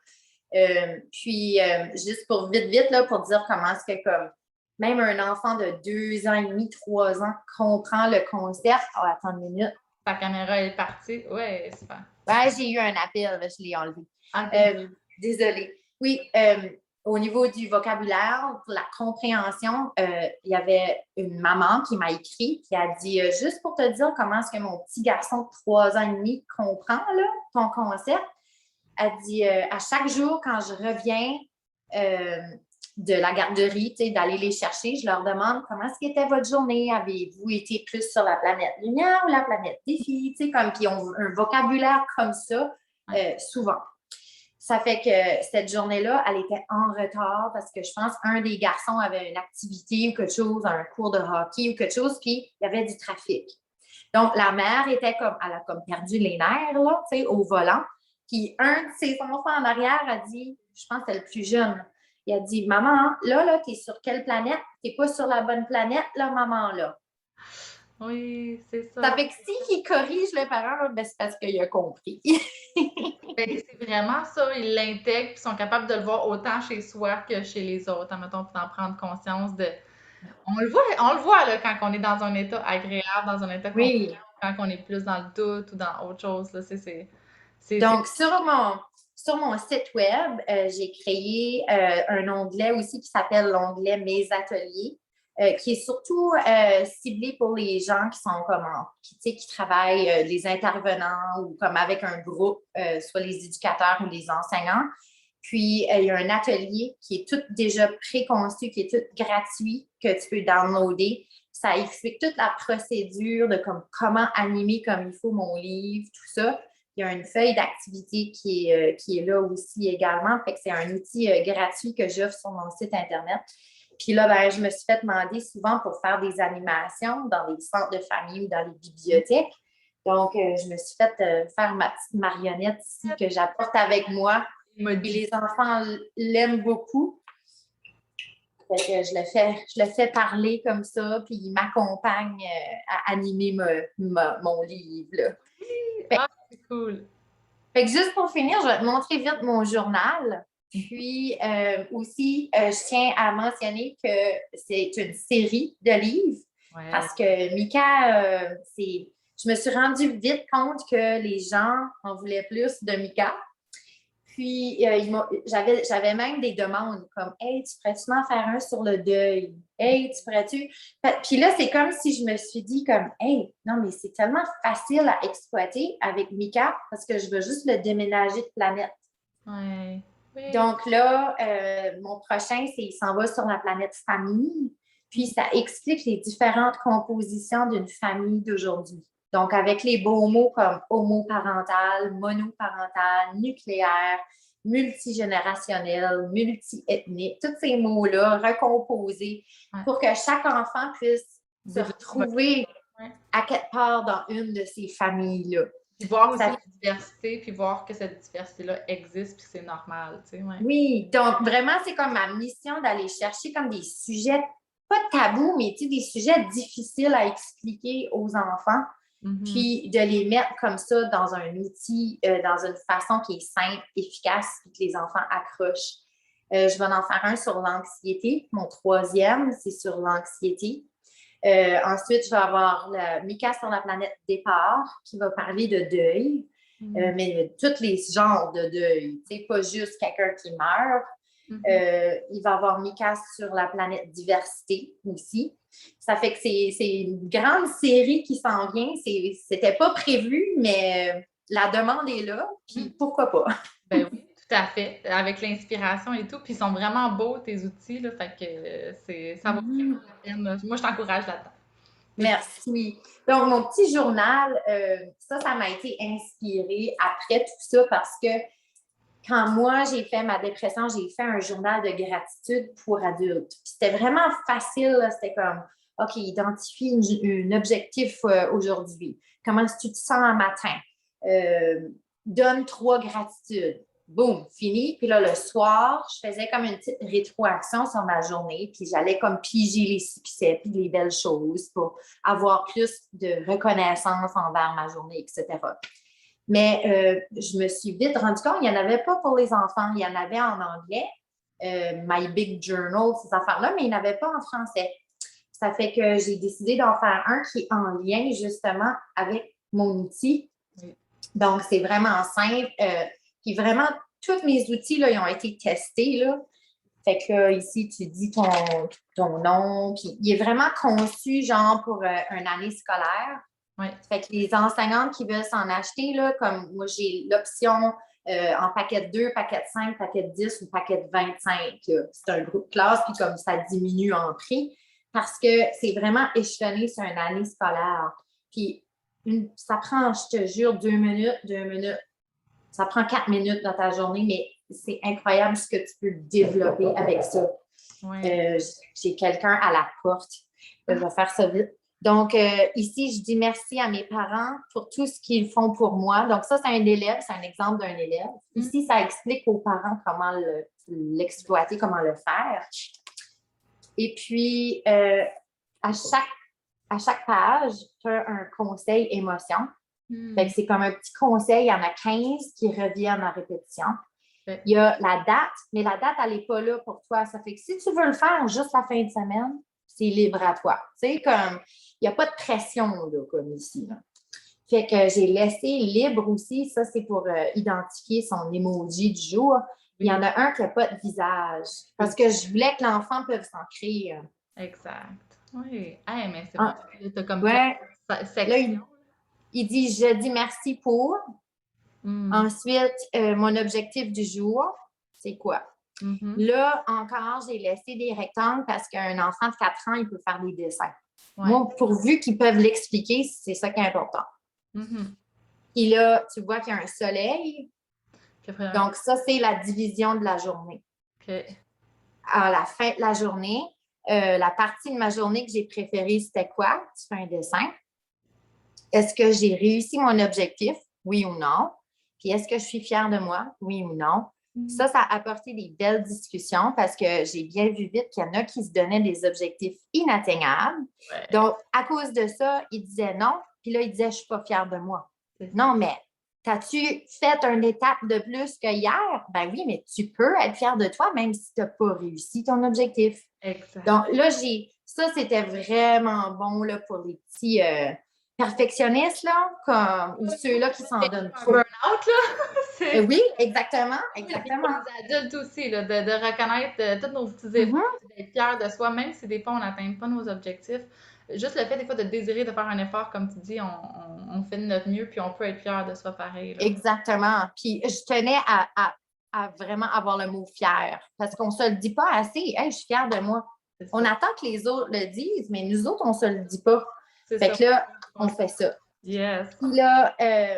Puis, juste pour vite, vite, là, pour dire comment est-ce que comme même un enfant de 2 ans et demi, 3 ans comprend le concept. Oh, attends une minute. Ta caméra est partie. Ouais, super. Ouais, j'ai eu un appel, là, je l'ai enlevé. OK. Désolée. Oui, au niveau du vocabulaire, pour la compréhension, il y avait une maman qui m'a écrit, qui a dit juste pour te dire comment est-ce que mon petit garçon de 3 ans et demi comprend là, ton concept. elle dit, à chaque jour, quand je reviens de la garderie, tu sais, d'aller les chercher, je leur demande comment est-ce qu'était votre journée? Avez-vous été plus sur la planète lumière ou la planète défi? Tu sais, comme qui ont un vocabulaire comme ça, souvent. Ça fait que cette journée-là, elle était en retard parce que je pense qu'un des garçons avait une activité ou quelque chose, un cours de hockey ou quelque chose, puis il y avait du trafic. Donc, la mère était comme, elle a comme perdu les nerfs, là, tu sais, au volant. Puis, un de ses enfants en arrière a dit, je pense que c'est le plus jeune, il a dit, maman, là, t'es sur quelle planète? T'es pas sur la bonne planète, là, maman, là. Oui, c'est Ça ça. fait que s'il corrige le parent, là, ben, c'est parce qu'il a compris. Ben, c'est vraiment ça, ils l'intègrent, puis sont capables de le voir autant chez soi que chez les autres, admettons, puis d'en prendre conscience de. On le voit là, quand on est dans un état agréable, dans un état confiant, Oui. quand on est plus dans le doute ou dans autre chose, là, c'est Donc, sur mon site web, j'ai créé un onglet aussi qui s'appelle l'onglet Mes ateliers, qui est surtout ciblé pour les gens qui sont comme qui, tu sais, qui travaillent, les intervenants ou comme avec un groupe, soit les éducateurs ou les enseignants. Puis, il y a un atelier qui est tout déjà préconçu, qui est tout gratuit, que tu peux downloader. Ça explique toute la procédure de comme, comment animer comme il faut mon livre, tout ça. Il y a une feuille d'activité qui est là aussi également. Fait que c'est un outil gratuit que j'offre sur mon site Internet. Puis là, ben, je me suis fait demander souvent pour faire des animations dans les centres de famille ou dans les bibliothèques. Donc, je me suis fait faire ma petite marionnette ici que j'apporte avec moi. Puis les enfants l'aiment beaucoup. Fait que je le fais parler comme ça, puis il m'accompagne à animer mon livre, là. Ah, c'est cool. Fait que juste pour finir, je vais te montrer vite mon journal. Puis aussi, je tiens à mentionner que c'est une série de livres Ouais. parce que Mika, je me suis rendue vite compte que les gens en voulaient plus de Mika. Puis, j'avais même des demandes comme Hey, tu pourrais-tu m'en faire un sur le deuil? Hey, tu pourrais-tu. Puis là, c'est comme si je me suis dit comme Hey, non, mais c'est tellement facile à exploiter avec Mika parce que je veux juste le déménager de planète. Ouais. Oui. Donc là, mon prochain, c'est il s'en va sur la planète famille. Puis ça explique les différentes compositions d'une famille d'aujourd'hui. Donc, avec les beaux mots comme homoparental, monoparental, nucléaire, multigénérationnel, multiethnique, tous ces mots-là recomposés pour que chaque enfant puisse se retrouver à quelque part dans une de ces familles-là. Puis voir aussi la diversité, puis voir que cette diversité-là existe, puis c'est normal, tu sais, ouais. Oui, donc vraiment, c'est comme ma mission d'aller chercher comme des sujets, pas tabous, mais des sujets difficiles à expliquer aux enfants, puis de les mettre comme ça dans un outil, dans une façon qui est simple, efficace, puis que les enfants accrochent. Je vais en faire un sur l'anxiété. Mon troisième, c'est sur l'anxiété. Ensuite, je vais avoir Mika sur la planète départ, qui va parler de deuil. Mais tous les genres de deuil, pas juste quelqu'un qui meurt. Il va y avoir Mika sur la planète diversité aussi. Ça fait que c'est une grande série qui s'en vient. C'était pas prévu, mais la demande est là, puis pourquoi pas? Ben oui, tout à fait. Avec l'inspiration et tout. Puis ils sont vraiment beaux, tes outils, là. Fait que ça vaut vraiment la peine, là. Moi, je t'encourage là-dedans. Merci. Donc, mon petit journal, ça m'a été inspiré après tout ça parce que quand moi, j'ai fait ma dépression, j'ai fait un journal de gratitude pour adultes. Puis c'était vraiment facile. C'était comme, OK, identifie un objectif aujourd'hui. Comment est-ce que tu te sens un matin? Donne 3 gratitudes. Boum, fini. Puis là, le soir, je faisais comme une petite rétroaction sur ma journée. Puis j'allais comme piger les succès puis les belles choses pour avoir plus de reconnaissance envers ma journée, etc. Mais je me suis vite rendu compte qu'il n'y en avait pas pour les enfants. Il y en avait en anglais, My Big Journal, ces affaires-là, mais il n'y en avait pas en français. Ça fait que j'ai décidé d'en faire un qui est en lien justement avec mon outil. Donc, c'est vraiment simple. Puis vraiment, tous mes outils, là, ils ont été testés, là. Fait que là, ici, tu dis ton nom. Puis il est vraiment conçu, genre, pour une année scolaire. Ouais. Fait que les enseignantes qui veulent s'en acheter, là, comme moi, j'ai l'option en paquet de 2, paquet de 5, paquet de 10 ou paquet de 25. C'est un groupe classe, puis comme ça diminue en prix parce que c'est vraiment échelonné sur une année scolaire. Puis ça prend, je te jure, 2 minutes. Ça prend 4 minutes dans ta journée, mais c'est incroyable ce que tu peux développer avec ça. Ouais. J'ai quelqu'un à la porte. Je vais faire ça vite. Donc, ici, je dis merci à mes parents pour tout ce qu'ils font pour moi. Donc, ça, c'est un élève, c'est un exemple d'un élève. Ici, ça explique aux parents comment l'exploiter, comment le faire. Et puis, à chaque page, tu as un conseil émotion. Fait que c'est comme un petit conseil, il y en a 15 qui reviennent en répétition. Il y a la date, mais la date, elle n'est pas là pour toi. Ça fait que si tu veux le faire juste la fin de semaine, c'est libre à toi. Tu sais, comme, il n'y a pas de pression, là, comme ici. Là. Fait que j'ai laissé libre aussi. Ça, c'est pour identifier son emoji du jour. Il y en a un qui n'a pas de visage. Parce que je voulais que l'enfant puisse s'en créer. Exact. Oui. Hey, mais c'est Ah, bon. Tu as comme ouais. section. Là, il dit, je dis merci pour. Ensuite, mon objectif du jour, c'est quoi? Là, encore, j'ai laissé des rectangles parce qu'un enfant de 4 ans, il peut faire des dessins. Ouais. Moi, pourvu qu'ils peuvent l'expliquer, c'est ça qui est important. Puis là, tu vois qu'il y a un soleil. Donc, ça, c'est la division de la journée. À la fin de la journée, la partie de ma journée que j'ai préférée, c'était quoi? Tu fais un dessin. Est-ce que j'ai réussi mon objectif? Oui ou non? Puis est-ce que je suis fière de moi? Oui ou non? Ça a apporté des belles discussions parce que j'ai bien vu vite qu'il y en a qui se donnaient des objectifs inatteignables. Ouais. Donc, à cause de ça, ils disaient non. Puis là, ils disaient, je ne suis pas fière de moi. Non, mais t'as-tu fait une étape de plus que hier? Ben oui, mais tu peux être fière de toi même si tu n'as pas réussi ton objectif. Exact. Donc là, ça, c'était vraiment bon là, pour les petits perfectionnistes, là, ou ceux-là qui s'en donnent trop. Burn-out, là. Oui, exactement. Exactement. Les adultes aussi, là, de reconnaître tous nos petits efforts, d'être fiers de soi, même si des fois on n'atteint pas nos objectifs. Juste le fait des fois de désirer de faire un effort, comme tu dis, on fait de notre mieux, puis on peut être fier de soi pareil. Là. Exactement. Puis je tenais à vraiment avoir le mot fier, parce qu'on ne se le dit pas assez. Hey, je suis fière de moi. On attend que les autres le disent, mais nous autres, on ne se le dit pas. Fait que là, on fait ça. Yes. Puis là,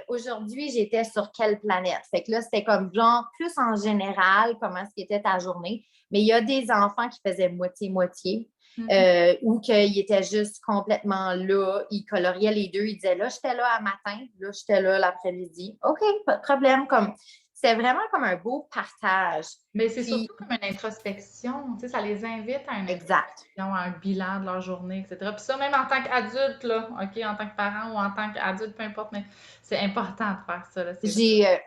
aujourd'hui, j'étais sur quelle planète? Fait que là, c'était comme genre plus en général comment était ta journée. Mais il y a des enfants qui faisaient moitié-moitié ou qu'ils étaient juste complètement là. Ils coloriaient les deux. Ils disaient là, j'étais là à matin, là, j'étais là l'après-midi. OK, pas de problème. C'est vraiment comme un beau partage. Mais c'est surtout comme une introspection. Tu sais, ça les invite à une introspection, à un bilan de leur journée, etc. Puis ça, même en tant qu'adulte, là, OK, en tant que parent ou en tant qu'adulte, peu importe, mais c'est important de faire ça. Là,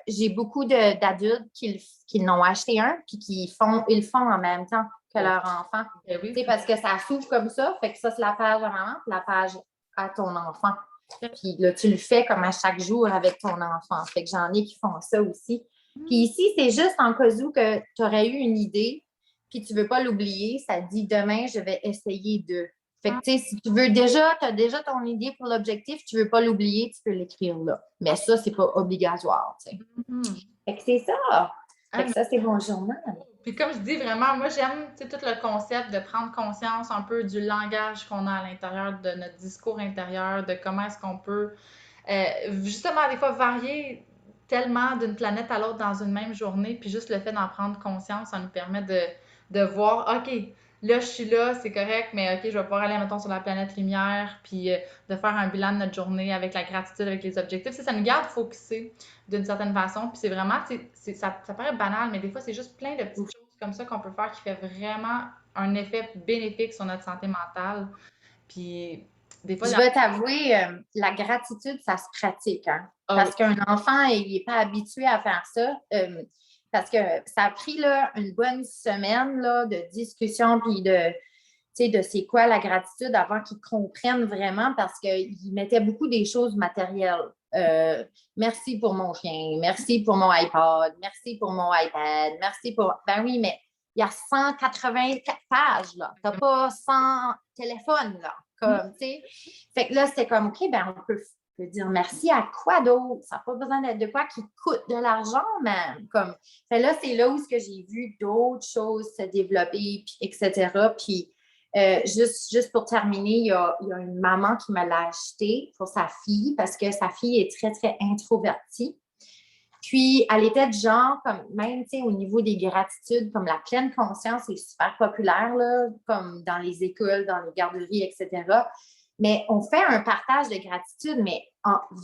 j'ai beaucoup d'adultes qui l'ont acheté un puis ils le font en même temps que leur enfant. Oui, tu sais, parce que ça s'ouvre comme ça. Fait que ça, c'est la page à maman, puis la page à ton enfant. Puis là, tu le fais comme à chaque jour avec ton enfant. Fait que j'en ai qui font ça aussi. Puis ici, c'est juste en cas où que tu aurais eu une idée, puis tu ne veux pas l'oublier, ça dit demain, je vais essayer de. Fait que, tu sais, si tu veux tu as déjà ton idée pour l'objectif, tu ne veux pas l'oublier, tu peux l'écrire là. Mais ça, c'est pas obligatoire, tu sais. Fait que c'est ça. Fait que ça, c'est mon journal. Puis comme je dis, vraiment, moi, j'aime tout le concept de prendre conscience un peu du langage qu'on a à l'intérieur de notre discours intérieur, de comment est-ce qu'on peut, justement, des fois, varier tellement d'une planète à l'autre dans une même journée, puis juste le fait d'en prendre conscience, ça nous permet de voir, OK, là, je suis là, c'est correct, mais OK, je vais pouvoir aller, mettons, sur la planète lumière, puis de faire un bilan de notre journée avec la gratitude, avec les objectifs. Ça nous garde focusés d'une certaine façon, puis c'est vraiment, ça paraît banal, mais des fois, c'est juste plein de petites choses comme ça qu'on peut faire qui fait vraiment un effet bénéfique sur notre santé mentale. Puis des fois, je vais t'avouer, la gratitude, ça se pratique. Hein? Parce qu'un enfant, il n'est pas habitué à faire ça. Parce que ça a pris là, une bonne semaine là, de discussion puis de c'est quoi la gratitude avant qu'ils comprennent vraiment parce qu'ils mettaient beaucoup des choses matérielles. Merci pour mon chien, merci pour mon iPod, merci pour mon iPad, merci pour... Ben oui, mais il y a 184 pages, là. Tu n'as pas 100 téléphones, là. Comme, tu sais. Fait que là, c'était comme, OK, ben on peut Je peux dire merci à quoi d'autre? Ça n'a pas besoin d'être de quoi qui coûte de l'argent, même. Comme, fait là, c'est là où ce que j'ai vu d'autres choses se développer, puis, etc. Puis, juste pour terminer, il y a une maman qui me l'a acheté pour sa fille parce que sa fille est très, très introvertie. Puis, elle était de genre, comme même, tu sais, au niveau des gratitudes, comme la pleine conscience est super populaire, là, comme dans les écoles, dans les garderies, etc. Mais on fait un partage de gratitude, mais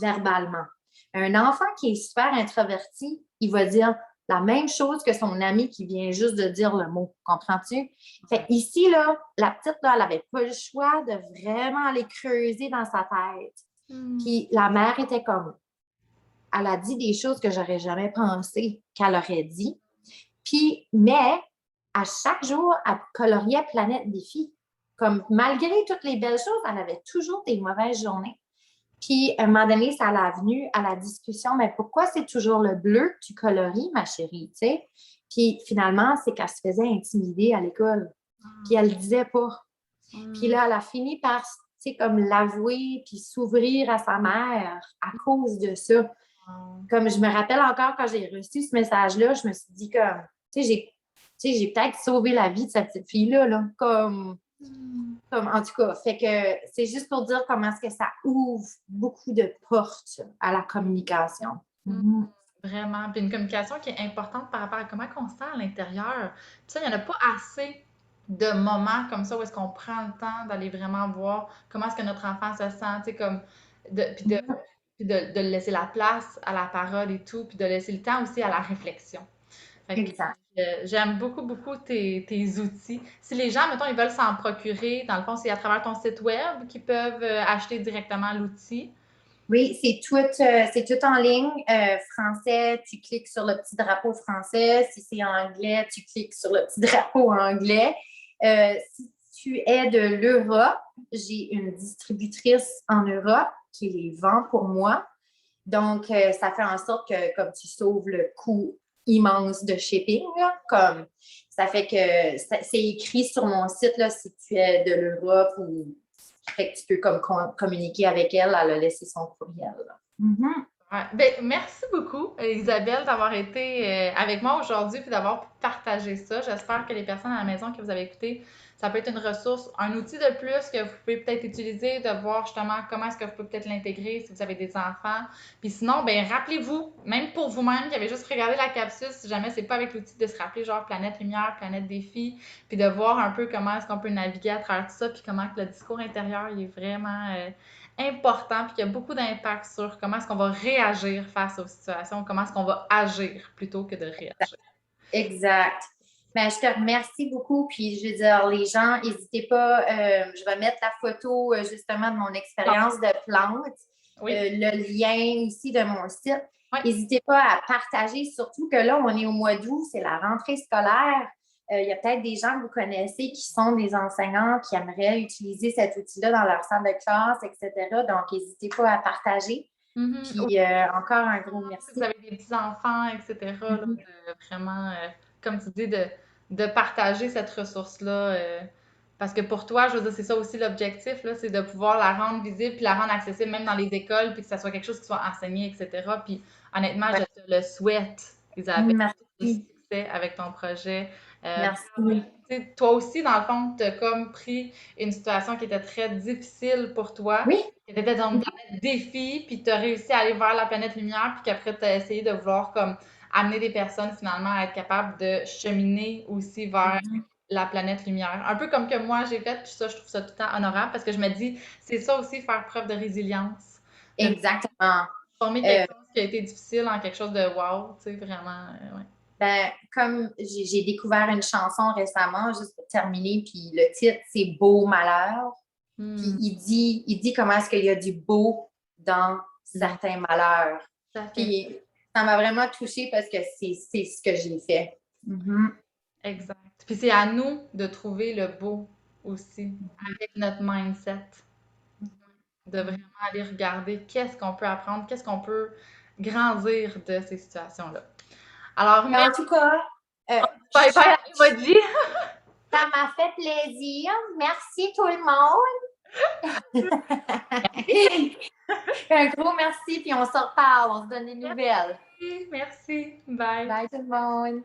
verbalement. Un enfant qui est super introverti, il va dire la même chose que son ami qui vient juste de dire le mot. Comprends-tu? Fait ici, là, la petite, là, elle n'avait pas le choix de vraiment aller creuser dans sa tête. Puis la mère était comme, elle a dit des choses que j'aurais jamais pensé qu'elle aurait dit. Puis, mais à chaque jour, elle coloriait Planète Défi. Comme malgré toutes les belles choses, elle avait toujours des mauvaises journées. Puis, à un moment donné, ça l'a venu à la discussion, mais pourquoi c'est toujours le bleu que tu colories, ma chérie, tu sais? Puis, finalement, c'est qu'elle se faisait intimider à l'école. Puis, elle le disait pas. Puis là, elle a fini par, tu sais, comme l'avouer, puis s'ouvrir à sa mère à cause de ça. Comme je me rappelle encore quand j'ai reçu ce message-là, je me suis dit comme, tu sais, j'ai peut-être sauvé la vie de cette petite fille-là, là, comme en tout cas, fait que c'est juste pour dire comment est-ce que ça ouvre beaucoup de portes à la communication. Vraiment. Puis une communication qui est importante par rapport à comment on se sent à l'intérieur. Puis ça, il n'y en a pas assez de moments comme ça où est-ce qu'on prend le temps d'aller vraiment voir comment est-ce que notre enfant se sent, tu sais, comme, puis de laisser la place à la parole et tout, puis de laisser le temps aussi à la réflexion. Fait que, Exact. j'aime beaucoup, beaucoup tes outils. Si les gens, mettons, ils veulent s'en procurer, dans le fond, c'est à travers ton site web qu'ils peuvent acheter directement l'outil. Oui, c'est tout en ligne. Français, tu cliques sur le petit drapeau français. Si c'est anglais, tu cliques sur le petit drapeau anglais. Si tu es de l'Europe, j'ai une distributrice en Europe qui les vend pour moi. Donc, ça fait en sorte que comme tu sauves le coût immense de shipping, là, comme ça fait que c'est écrit sur mon site là, si tu es de l'Europe ou fait que tu peux comme communiquer avec elle, elle a laissé son courriel. Ouais. Ben, merci beaucoup, Isabelle, d'avoir été avec moi aujourd'hui et d'avoir partagé ça. J'espère que les personnes à la maison que vous avez écouté, ça peut être une ressource, un outil de plus que vous pouvez peut-être utiliser, de voir justement comment est-ce que vous pouvez peut-être l'intégrer si vous avez des enfants. Puis sinon, ben rappelez-vous, même pour vous-même qui avez juste regardé la capsule, si jamais c'est pas avec l'outil, de se rappeler genre planète lumière, planète défi, puis de voir un peu comment est-ce qu'on peut naviguer à travers tout ça, puis comment que le discours intérieur il est vraiment important puis qui a beaucoup d'impact sur comment est-ce qu'on va réagir face aux situations, comment est-ce qu'on va agir plutôt que de réagir. Exact. Ben, je te remercie beaucoup. Puis, je veux dire, les gens, n'hésitez pas. Je vais mettre la photo justement de mon expérience de plante, Oui, le lien ici de mon site. oui. N'hésitez pas à partager, surtout que là, on est au mois d'août, c'est la rentrée scolaire. Il y a peut-être des gens que vous connaissez qui sont des enseignants qui aimeraient utiliser cet outil-là dans leur salle de classe, etc. Donc, n'hésitez pas à partager. Puis, encore un gros merci. Si vous avez des petits-enfants, etc., là, de vraiment, comme tu dis, de partager cette ressource-là. Parce que pour toi, je veux dire, c'est ça aussi l'objectif, là, c'est de pouvoir la rendre visible puis la rendre accessible même dans les écoles, puis que ça soit quelque chose qui soit enseigné, etc. Puis honnêtement, je te le souhaite, Isabelle, du Merci. succès avec ton projet. Merci. Toi aussi, dans le fond, tu as comme pris une situation qui était très difficile pour toi, Oui. qui était dans une planète défi, puis tu as réussi à aller vers la planète lumière, puis qu'après, tu as essayé de vouloir comme amener des personnes finalement à être capables de cheminer aussi vers la planète lumière. Un peu comme que moi j'ai fait, puis ça, je trouve ça tout le temps honorable parce que je me dis, c'est ça aussi faire preuve de résilience, de Exactement. transformer quelque chose qui a été difficile en quelque chose de wow, tu sais, vraiment, ouais. Ben, comme j'ai découvert une chanson récemment, juste pour terminer, puis le titre, c'est Beau malheur. Puis il dit comment est-ce qu'il y a du beau dans certains malheurs. Tout à fait. Puis ça m'a vraiment touchée parce que c'est ce que j'ai fait. Exact. Puis c'est à nous de trouver le beau aussi, avec notre mindset, de vraiment aller regarder qu'est-ce qu'on peut apprendre, qu'est-ce qu'on peut grandir de ces situations-là. Alors, Mais en tout cas, bye bye, emoji! ça m'a fait plaisir. Merci tout le monde. Un gros merci, puis on se reparle, on se donne des nouvelles. Merci, merci. Bye. Bye tout le monde!